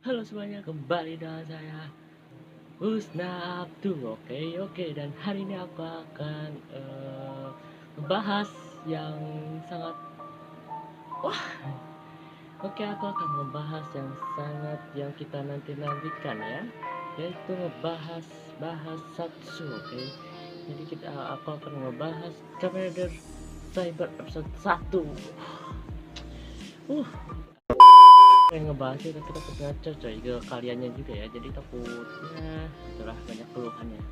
Halo semuanya, kembali dengan saya Husna Abdul. Oke, dan hari ini aku akan membahas yang sangat wah. Aku akan membahas yang sangat yang kita nantikan ya, yaitu bahas Satsu. Oke, jadi aku akan membahas Kamen Rider Cyber episode 1. uh pengen ngebahas itu, tapi takutnya cocok ke kaliannya juga ya, jadi takutnya itulah banyak keluhannya.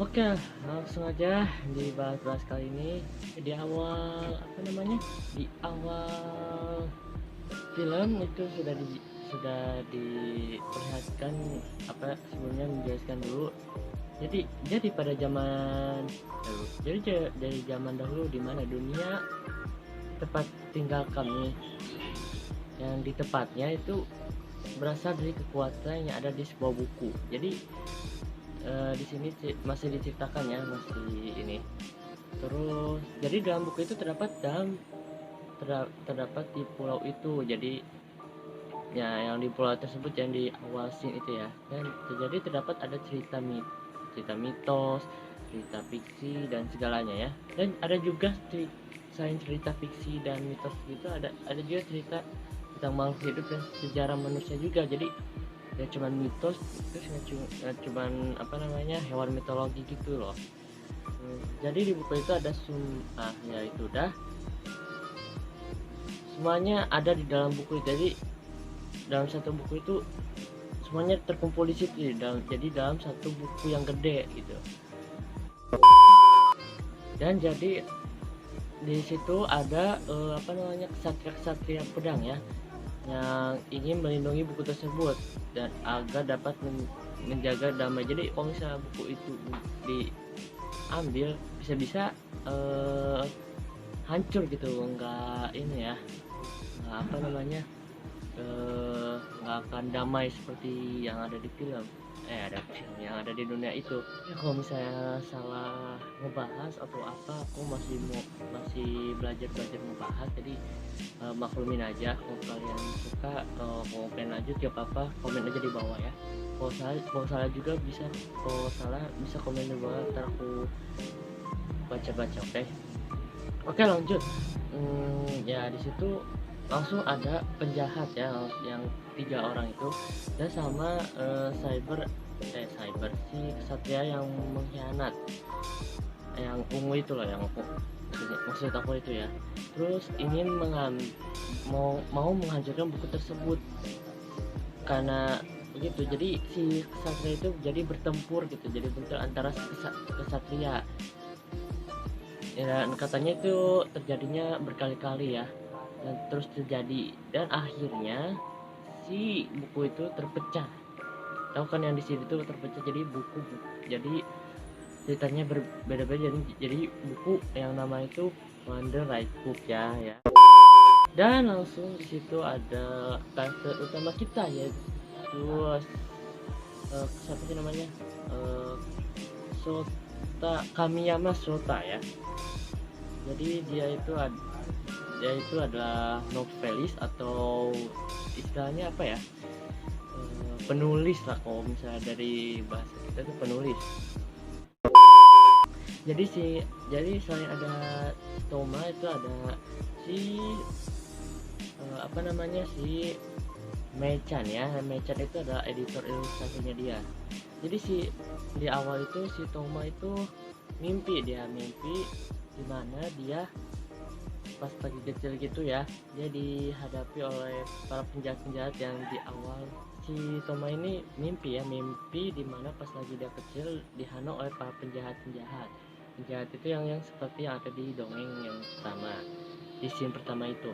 Oke, langsung aja dibahas kali ini. Di awal di awal film itu sudah diperlihatkan, sebelumnya menjelaskan dulu. Jadi pada zaman dahulu, dari zaman dahulu, di mana dunia tempat tinggal kami, yang di tepatnya itu berasal dari kekuatan yang ada di sebuah buku. Jadi di sini masih diceritakan ya, masih ini. Terus jadi dalam buku itu terdapat di pulau itu. Jadi ya, yang di pulau tersebut yang di awal scene itu ya. Dan terdapat ada cerita mitos, cerita fiksi dan segalanya ya. Dan ada juga selain cerita fiksi dan mitos gitu, ada juga cerita tentang makhluk hidup dan sejarah manusia juga. Jadi ya cuman mitos, terus cuman hewan mitologi gitu loh. Jadi di buku itu ada ya itu udah semuanya ada di dalam buku. Jadi dalam satu buku itu semuanya terkumpul di situ, jadi dalam satu buku yang gede gitu. Dan jadi di situ ada kesatria pedang ya, yang ingin melindungi buku tersebut dan agar dapat menjaga damai. Jadi kalau misalnya buku itu diambil, bisa-bisa hancur gitu, nggak ini ya, nggak nggak akan damai seperti yang ada di film, ada film yang ada di dunia itu ya. Kalau misalnya salah ngebahas atau apa, aku masih belajar ngebahas, jadi maklumin aja. Kalau kalian suka, mau pengen lanjut ya apa, komen aja di bawah ya. Kalau salah juga bisa, kalau salah bisa komen di bawah, ntar aku baca-baca. Oke, lanjut. Ya di situ langsung ada penjahat ya, yang 3 orang itu, dan sama cyber si kesatria yang mengkhianat, yang ungu itu loh, yang maksud aku itu ya. Terus ingin mau menghancurkan buku tersebut karena begitu. Jadi si kesatria itu jadi bertempur gitu, jadi bentur antara kesatria ya, dan katanya itu terjadinya berkali-kali ya, dan terus terjadi, dan akhirnya si buku itu terpecah. Tahu kan yang di sini tuh terpecah jadi jadi ceritanya berbeda-beda. Jadi buku yang nama itu Wonder Right Book ya. Dan langsung di situ ada karakter utama kita, yaitu siapa sih namanya, Kamiyama Sota ya. Jadi dia itu adalah novelis, atau istilahnya apa ya, penulis lah, kalau misalnya dari bahasa kita tuh penulis. Jadi selain ada Toma, itu ada si si Mechan ya. Mechan itu adalah editor ilustrasinya dia. Jadi di awal itu si Toma itu mimpi dimana dia pas pagi kecil gitu ya, dia dihadapi oleh para penjahat-penjahat. Yang di awal si Toma ini mimpi dimana pas lagi dia kecil dihanok oleh para penjahat itu, yang seperti yang ada di dongeng yang pertama, di scene pertama itu.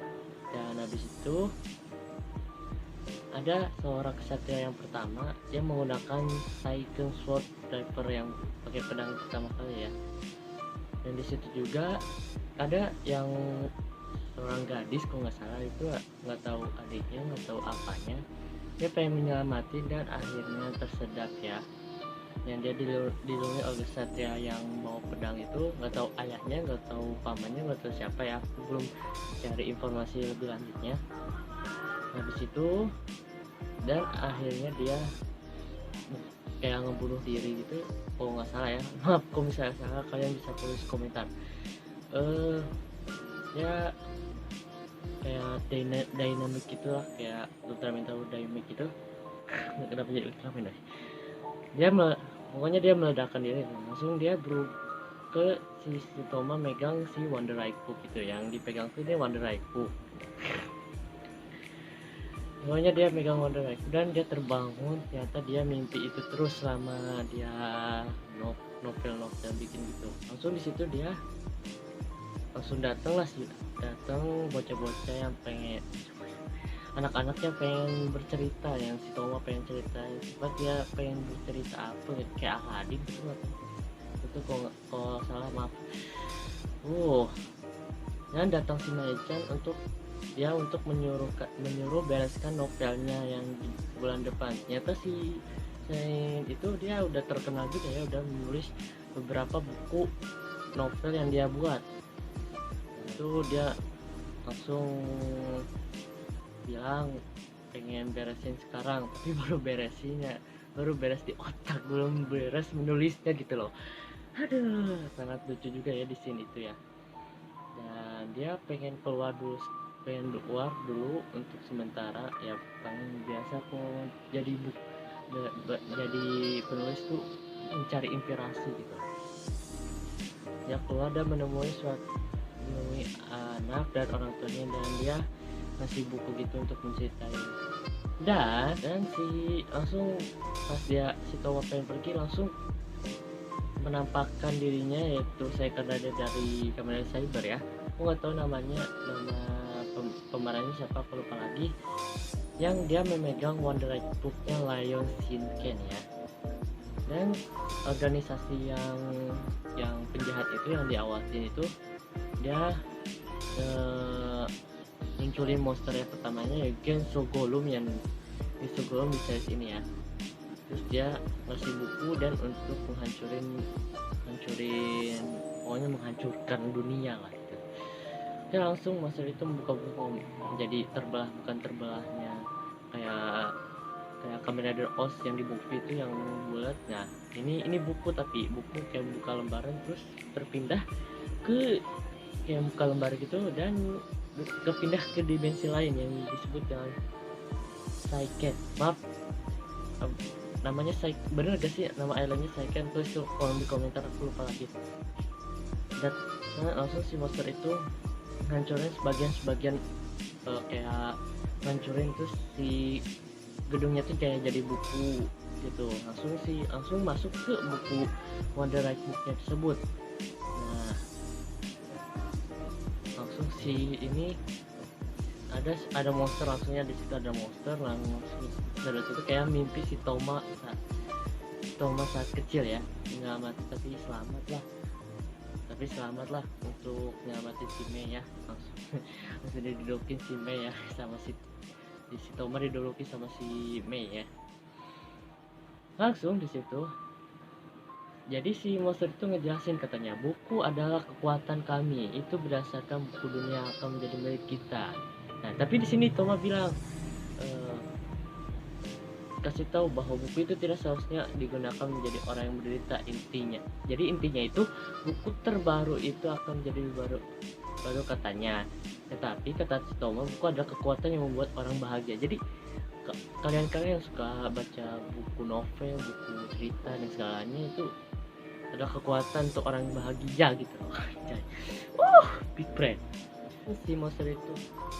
Dan habis itu ada seorang kesatria yang pertama, dia menggunakan Saiken Sword Driver yang pakai pedang pertama kali ya. Dan di situ juga ada yang seorang gadis, kalau nggak salah itu, nggak tahu adiknya, nggak tahu apanya, dia pengen menyelamatin dan akhirnya tersedap ya. Yang dia dilindungi oleh satria yang bawa pedang itu, nggak tahu ayahnya, nggak tahu pamannya, nggak tahu siapa ya, aku belum cari informasi lebih lanjutnya. Nah di situ dan akhirnya dia kayak ngebunuh diri gitu kalau nggak salah ya. Maaf kalau misalnya salah, kalian bisa tulis komentar. Ya kayak dynamic gitulah, kayak Ultraman tahu dynamic gitu. Kenapa jadi Ultraman deh? Pokoknya dia meledakkan diri, langsung dia ke si Toma megang si Wonder Raikou gitu, yang dipegang tuh dia Wonder Raikou. Pokoknya dia megang Wonder Raikou dan dia terbangun, ternyata dia mimpi itu terus selama dia novel bikin gitu. Langsung di situ dia langsung datang bocah-bocah yang pengen, anak-anak yang pengen bercerita, yang si Toma pengen ceritain, sebab dia pengen bercerita apa gitu, kayak Aladin gitu lah. Itu kalau salah maaf. Dan datang si Maechan untuk menyuruh bereskan novelnya yang di bulan depan. Ternyata si Saint itu dia udah terkenal juga ya, udah menulis beberapa buku novel yang dia buat. Itu dia langsung bilang pengen beresin sekarang, tapi baru beres di otak, belum beres menulisnya gitu loh. Aduh, sangat lucu juga ya di scene itu ya. Dan dia pengen keluar dulu untuk sementara ya, pengen biasa kok jadi jadi penulis tuh mencari inspirasi gitu. Dia keluar dan menemui anak dan orang tuanya, dan dia ngasih buku gitu untuk menceritain. Dan langsung pas si Towa pengen pergi, langsung menampakkan dirinya, yaitu saya karena dia dari Kamen Rider Cyber ya. Aku nggak tahu nama pemerannya siapa, aku lupa lagi. Yang dia memegang Wonder Book-nya Lion Shinken ya. Dan organisasi yang penjahat itu, yang diawasin itu, dia munculin monster yang pertamanya ya Gensogolum, yang Gensogolum di series ini ya. Terus dia ngasih buku dan untuk menghancurkan dunia lah gitu. Dia langsung monster itu membuka buku, menjadi bukan terbelahnya kayak Kamen Rider Oz yang di buku itu yang bulat. Nah ini buku, tapi buku kayak buka lembaran terus terpindah ke kayak buka lembar gitu, dan kepindah ke dimensi lain yang disebut dengan Saiken. Maaf, namanya bener gak sih nama islandnya Saiken? Tulis tuh kolom di komentar, aku lupa lagi. Dan langsung si monster itu ngancurin sebagian kayak ngancurin, terus si gedungnya tuh kayak jadi buku gitu. Langsung masuk ke buku Wonder Book-nya tersebut. Nah langsung ini ada monster, langsungnya di situ ada monster, langsung dari situ kayak mimpi si Toma saat kecil ya, nggak mati tapi selamat lah untuk nyelamatin si Mei ya. langsung didudukin si Mei ya, sama si Toma didudukin sama si Mei ya. Langsung di situ jadi si monster itu ngejelasin, katanya buku adalah kekuatan kami, itu berdasarkan buku dunia akan menjadi milik kita. Nah tapi di sini Toma bilang kasih tahu bahwa buku itu tidak seharusnya digunakan menjadi orang yang menderita. Intinya itu buku terbaru itu akan menjadi baru katanya. Tetapi kata si Toma, buku adalah kekuatan yang membuat orang bahagia. Jadi kalian yang suka baca buku novel, buku cerita dan segalanya, itu adalah kekuatan untuk orang yang bahagia gitu loh. Big brain. Si monster itu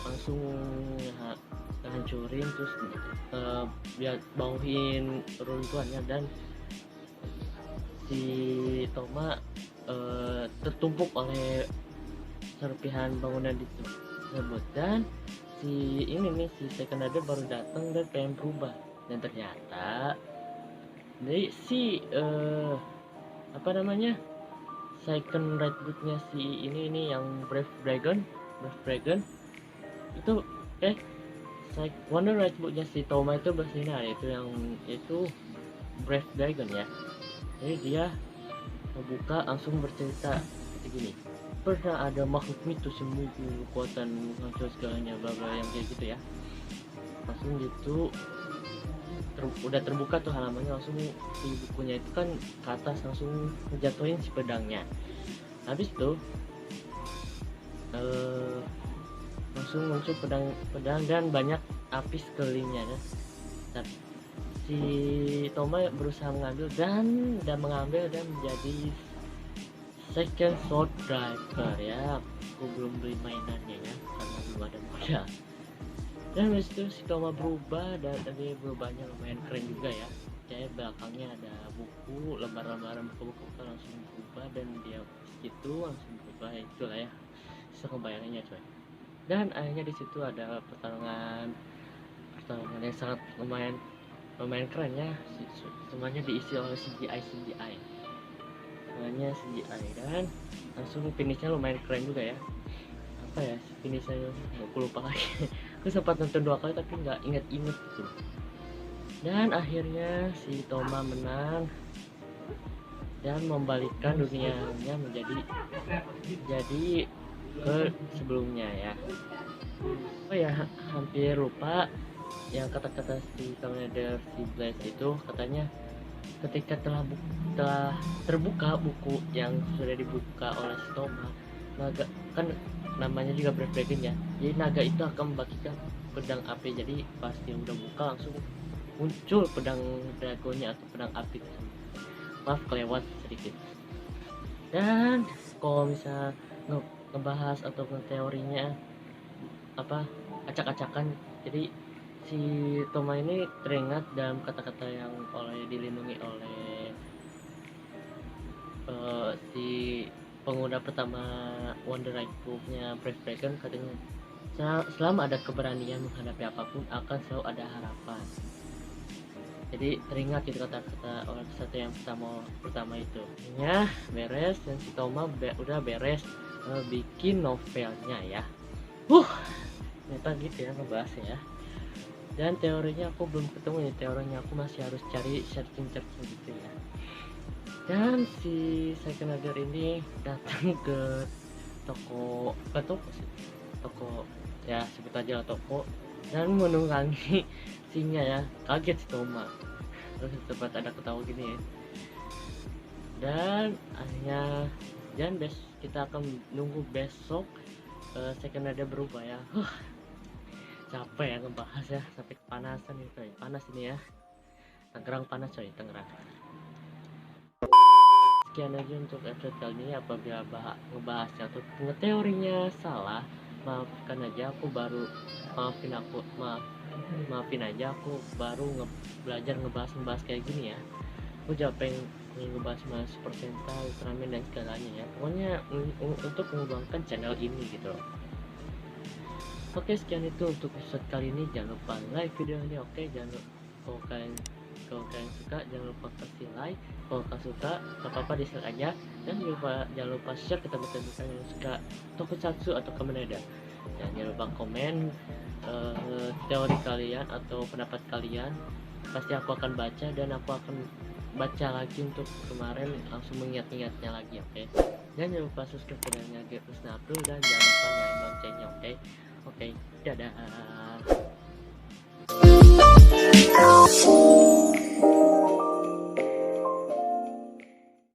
langsung hancurin, terus biar bauhin runtuhannya, dan si Toma tertumpuk oleh serpihan bangunan tersebut. Dan si Second Rider baru datang dan pengen berubah, dan ternyata dari Second Rider-nya si ini yang Brave Dragon itu Wonder Book-nya si Toma itu bersinar, itu Brave Dragon ya. Jadi dia membuka, langsung bercerita seperti gini, pernah ada makhluk mitos yang memiliki kekuatan menghancurkan segalanya, bla bla, yang kayak gitu ya. Langsung gitu udah terbuka tuh halamannya, langsung si bukunya itu kan ke atas, langsung ngejatuhin si pedangnya. Habis itu langsung muncul pedang dan banyak api sekelilingnya ya. Dan si Toma berusaha mengambil dan mengambil dan menjadi second sword driver ya. Aku belum beli mainannya ya karena belum ada modal. Dan habis itu si Toma berubah dan tadi berubahnya lumayan keren juga ya. Kayak belakangnya ada buku, lembar-lembaran buku-buku langsung berubah dan dia gitu langsung berubah, itulah ya. Bisa kebayangannya coy. Dan akhirnya di situ ada pertarungan yang sangat lumayan keren ya. Semuanya diisi oleh CGI. Semuanya CGI dan langsung finishnya lumayan keren juga ya. Apa ya finishnya, aku lupa lagi. Aku sempat nonton 2 kali tapi nggak inget gitu. Dan akhirnya si Toma menang dan membalikkan dunianya jadi ke sebelumnya ya. Oh ya, hampir lupa yang kata-kata si Commander si Blaze itu, katanya ketika telah terbuka buku yang sudah dibuka oleh si Toma, naga kan namanya juga Brave Dragon ya, jadi naga itu akan membagikan pedang api. Jadi pas dia udah buka langsung muncul pedang dragonnya atau pedang api. Maaf kelewat sedikit. Dan kalau bisa ngebahas atau teorinya apa acak-acakan, jadi si Toma ini teringat dalam kata-kata yang dilindungi oleh si pengguna pertama Wonder Right Book-nya Brave Dragon, katanya selama ada keberanian menghadapi apapun akan selalu ada harapan. Jadi teringat gitu kata-kata orang satu yang pertama itu ya, beres. Dan si Toma udah beres bikin novelnya ya. Ternyata gitu ya ngebahasnya ya. Dan teorinya aku belum ketemu nih, teorinya aku masih harus cari searching gitu ya. Dan si second order ini datang ke toko ya, sebut aja toko, dan menunggangi sinya ya. Kaget si Toma, terus sempat ada ketawa gini ya. Dan akhirnya kita akan nunggu besok second order berubah ya. Capek ya ngebahas ya, sampai kepanasan nih coy. Panas ini ya, Tangerang panas coy, Tangerang. Sekian aja untuk episode kali ini. Apabila ngebahasnya atau teorinya salah, maafin aja, aku baru belajar ngebahas kayak gini ya. Aku juga pengen ngebahas Super Sentai, Ultraman dan segalanya ya. Pokoknya untuk mengembangkan channel ini gitu loh. Oke, sekian itu untuk episode kali ini. Jangan lupa like video ini, oke? Kalau kalian suka jangan lupa kasih like. Kalau kalian suka gak apa-apa dislike aja. Dan jangan lupa share ke teman-teman yang suka tokusatsu atau Kamen Rider. Dan jangan lupa komen teori kalian atau pendapat kalian. Pasti aku akan baca, dan aku akan baca lagi untuk kemarin, langsung mengingat-ingatnya lagi, oke? Dan jangan lupa subscribe channelnya Gerusna Abdul, dan jangan lupa nyalain loncengnya, oke? Oke, dadah.